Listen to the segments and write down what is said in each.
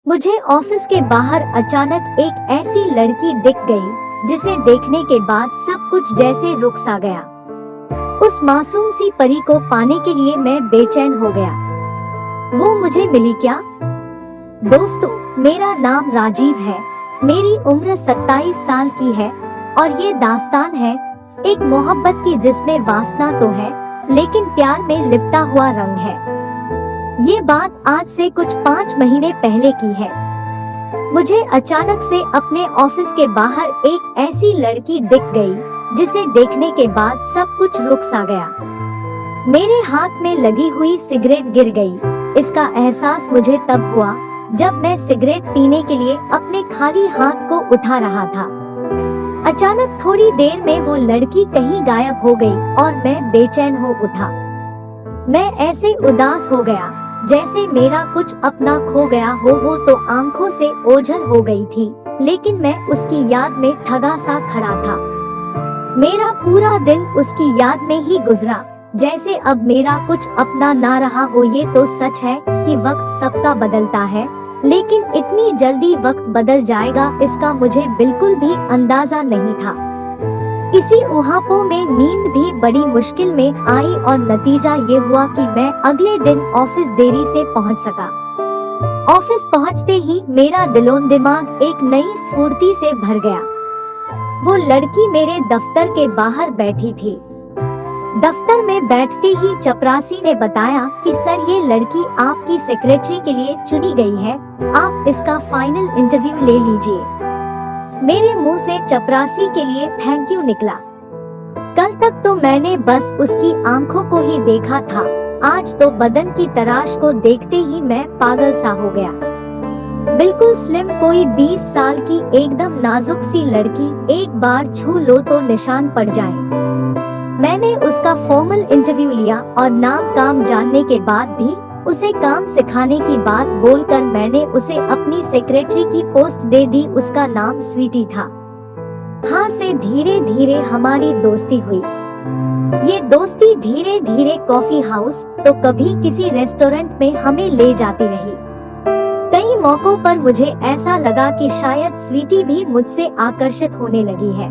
मुझे ऑफिस के बाहर अचानक एक ऐसी लड़की दिख गई जिसे देखने के बाद सब कुछ जैसे रुक सा गया। उस मासूम सी परी को पाने के लिए मैं बेचैन हो गया। वो मुझे मिली क्या? दोस्तों, मेरा नाम राजीव है। मेरी उम्र 27 साल की है और ये दास्तान है एक मोहब्बत की जिसमें वासना तो है लेकिन प्यार में लिपटा हुआ रंग है। ये बात आज से कुछ 5 महीने पहले की है। मुझे अचानक से अपने ऑफिस के बाहर एक ऐसी लड़की दिख गई जिसे देखने के बाद सब कुछ रुक सा गया। मेरे हाथ में लगी हुई सिगरेट गिर गई। इसका एहसास मुझे तब हुआ जब मैं सिगरेट पीने के लिए अपने खाली हाथ को उठा रहा था। अचानक थोड़ी देर में वो लड़की कहीं गायब हो गई और मैं बेचैन हो उठा। मैं ऐसे उदास हो गया जैसे मेरा कुछ अपना खो गया हो। वो तो आंखों से ओझल हो गई थी लेकिन मैं उसकी याद में ठगा सा खड़ा था। मेरा पूरा दिन उसकी याद में ही गुजरा जैसे अब मेरा कुछ अपना ना रहा हो। ये तो सच है कि वक्त सबका बदलता है लेकिन इतनी जल्दी वक्त बदल जाएगा इसका मुझे बिल्कुल भी अंदाजा नहीं था। इसी ऊहापों में नींद भी बड़ी मुश्किल में आई और नतीजा ये हुआ कि मैं अगले दिन ऑफिस देरी से पहुंच सका। ऑफिस पहुंचते ही मेरा दिलों दिमाग एक नई स्फूर्ति से भर गया। वो लड़की मेरे दफ्तर के बाहर बैठी थी। दफ्तर में बैठते ही चपरासी ने बताया कि सर, ये लड़की आपकी सेक्रेटरी के लिए चुनी गई है, आप इसका फाइनल इंटरव्यू ले लीजिए। मेरे मुंह से चपरासी के लिए थैंक यू निकला। कल तक तो मैंने बस उसकी आंखों को ही देखा था, आज तो बदन की तराश को देखते ही मैं पागल सा हो गया। बिल्कुल स्लिम, कोई 20 साल की एकदम नाजुक सी लड़की, एक बार छू लो तो निशान पड़ जाए। मैंने उसका फॉर्मल इंटरव्यू लिया और नाम काम जानने के बाद भी उसे काम सिखाने की बात बोलकर मैंने उसे अपनी सेक्रेटरी की पोस्ट दे दी। उसका नाम स्वीटी था। हाँ से धीरे धीरे हमारी दोस्ती हुई। ये दोस्ती धीरे धीरे कॉफी हाउस तो कभी किसी रेस्टोरेंट में हमें ले जाती रही। कई मौकों पर मुझे ऐसा लगा कि शायद स्वीटी भी मुझसे आकर्षित होने लगी है।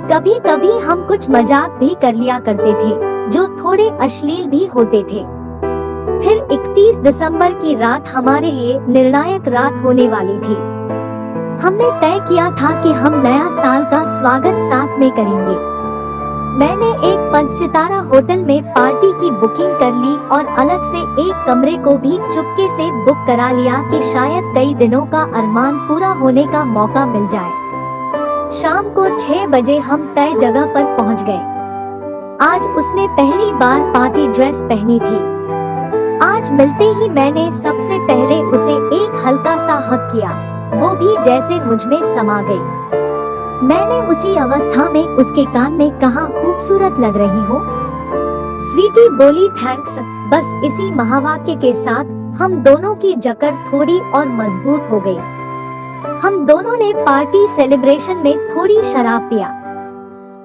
कभी कभी हम कुछ मजाक भी कर लिया करते थे जो थोड़े अश्लील भी होते थे। फिर 31 दिसंबर की रात हमारे लिए निर्णायक रात होने वाली थी। हमने तय किया था कि हम नया साल का स्वागत साथ में करेंगे। मैंने एक 5 सितारा होटल में पार्टी की बुकिंग कर ली और अलग से एक कमरे को भी चुपके से बुक करा लिया कि शायद कई दिनों का अरमान पूरा होने का मौका मिल जाए। शाम को 6 बजे हम तय जगह पर पहुंच गए। आज उसने पहली बार पार्टी ड्रेस पहनी थी। आज मिलते ही मैंने सबसे पहले उसे एक हल्का सा हक किया, वो भी जैसे मुझमें समा गई। मैंने उसी अवस्था में उसके कान में कहा, खूबसूरत लग रही हो। स्वीटी बोली, थैंक्स। बस इसी महावाक्य के साथ हम दोनों की जकड़ थोड़ी और मजबूत हो गई। हम दोनों ने पार्टी सेलिब्रेशन में थोड़ी शराब पिया।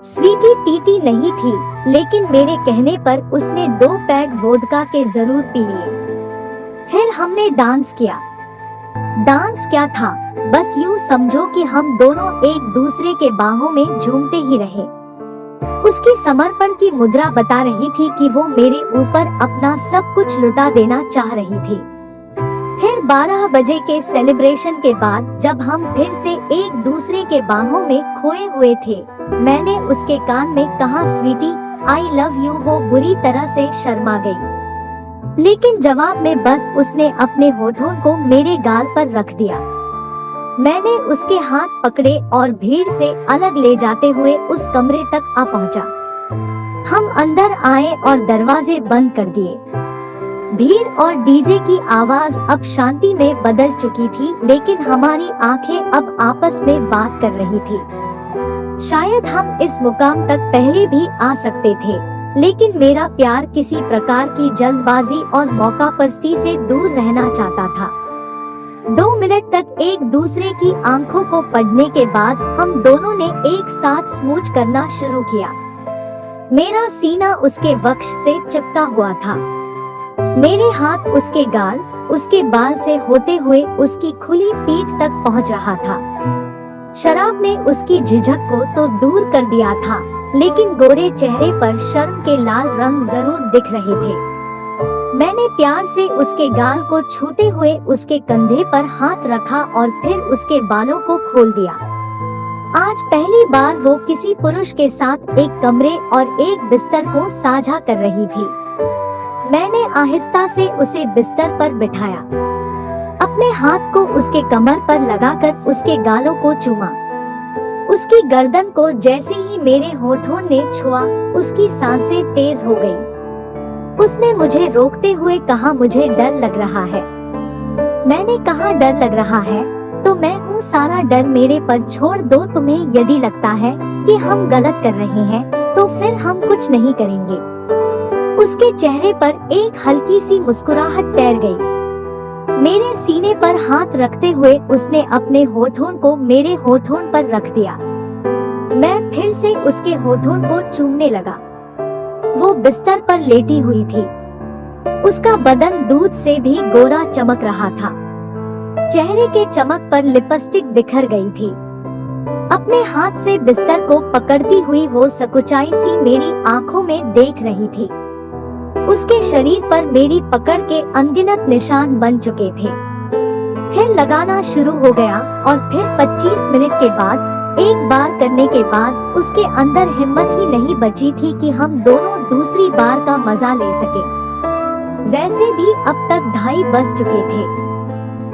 स्वीटी पीती नहीं थी लेकिन मेरे कहने पर उसने 2 पैग वोदका के जरूर पी लिए। फिर हमने डांस किया। डांस क्या था, बस यूं समझो कि हम दोनों एक दूसरे के बाहों में झूमते ही रहे। उसकी समर्पण की मुद्रा बता रही थी कि वो मेरे ऊपर अपना सब कुछ लुटा देना चाह रही थी। फिर 12 बजे के सेलिब्रेशन के बाद जब हम फिर से एक दूसरे के बाहों में खोए हुए थे, मैंने उसके कान में कहा, स्वीटी आई लव यू। वो बुरी तरह से शर्मा गई लेकिन जवाब में बस उसने अपने होठों को मेरे गाल पर रख दिया। मैंने उसके हाथ पकड़े और भीड़ से अलग ले जाते हुए उस कमरे तक आ पहुंचा। हम अंदर आए और दरवाजे बंद कर दिए। भीड़ और डीजे की आवाज अब शांति में बदल चुकी थी लेकिन हमारी आंखें अब आपस में बात कर रही थी। शायद हम इस मुकाम तक पहले भी आ सकते थे लेकिन मेरा प्यार किसी प्रकार की जल्दबाजी और मौका परस्ती से दूर रहना चाहता था। 2 मिनट तक एक दूसरे की आंखों को पढ़ने के बाद हम दोनों ने एक साथ स्मूच करना शुरू किया। मेरा सीना उसके वक्ष से चिपका हुआ था। मेरे हाथ उसके गाल, उसके बाल से होते हुए उसकी खुली पीठ तक पहुंच रहा था। शराब ने उसकी झिझक को तो दूर कर दिया था, लेकिन गोरे चेहरे पर शर्म के लाल रंग जरूर दिख रहे थे। मैंने प्यार से उसके गाल को छूते हुए उसके कंधे पर हाथ रखा और फिर उसके बालों को खोल दिया। आज पहली बार वो किसी पुरुष के साथ एक कमरे और एक बिस्तर को साझा कर रही थी। मैंने आहिस्ता से उसे बिस्तर पर बिठाया, अपने हाथ को उसके कमर पर लगाकर उसके गालों को चूमा। उसकी गर्दन को जैसे ही मेरे होठों ने छुआ, उसकी सांसें तेज हो गई। उसने मुझे रोकते हुए कहा, मुझे डर लग रहा है। मैंने कहा, डर लग रहा है तो मैं हूँ, सारा डर मेरे पर छोड़ दो। तुम्हें यदि लगता है कि हम गलत कर रहे हैं तो फिर हम कुछ नहीं करेंगे। उसके चेहरे पर एक हल्की सी मुस्कुराहट तैर गई। मेरे सीने पर हाथ रखते हुए उसने अपने होठों को मेरे होठों पर रख दिया। मैं फिर से उसके होठों को चूमने लगा। वो बिस्तर पर लेटी हुई थी। उसका बदन दूध से भी गोरा चमक रहा था। चेहरे के चमक पर लिपस्टिक बिखर गई थी। अपने हाथ से बिस्तर को पकड़ती हुई वो सकुचाई सी मेरी आंखों में देख रही थी। उसके शरीर पर मेरी पकड़ के अनगिनत निशान बन चुके थे। फिर लगाना शुरू हो गया और फिर 25 मिनट के बाद, एक बार करने के बाद उसके अंदर हिम्मत ही नहीं बची थी कि हम दोनों दूसरी बार का मजा ले सके। वैसे भी अब तक 2:30 बज चुके थे।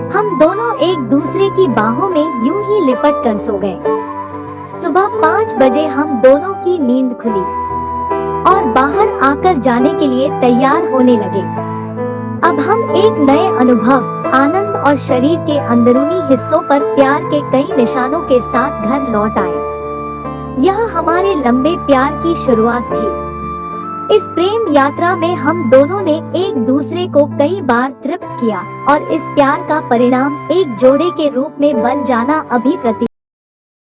हम दोनों एक दूसरे की बाहों में यूं ही लिपट कर सो गए। सुबह 5 बजे हम दोनों की नींद खुली और बाहर आकर जाने के लिए तैयार होने लगे। अब हम एक नए अनुभव, आनंद और शरीर के अंदरूनी हिस्सों पर प्यार के कई निशानों के साथ घर लौट आए। यह हमारे लंबे प्यार की शुरुआत थी। इस प्रेम यात्रा में हम दोनों ने एक दूसरे को कई बार तृप्त किया और इस प्यार का परिणाम एक जोड़े के रूप में बन जाना अभी प्रतीत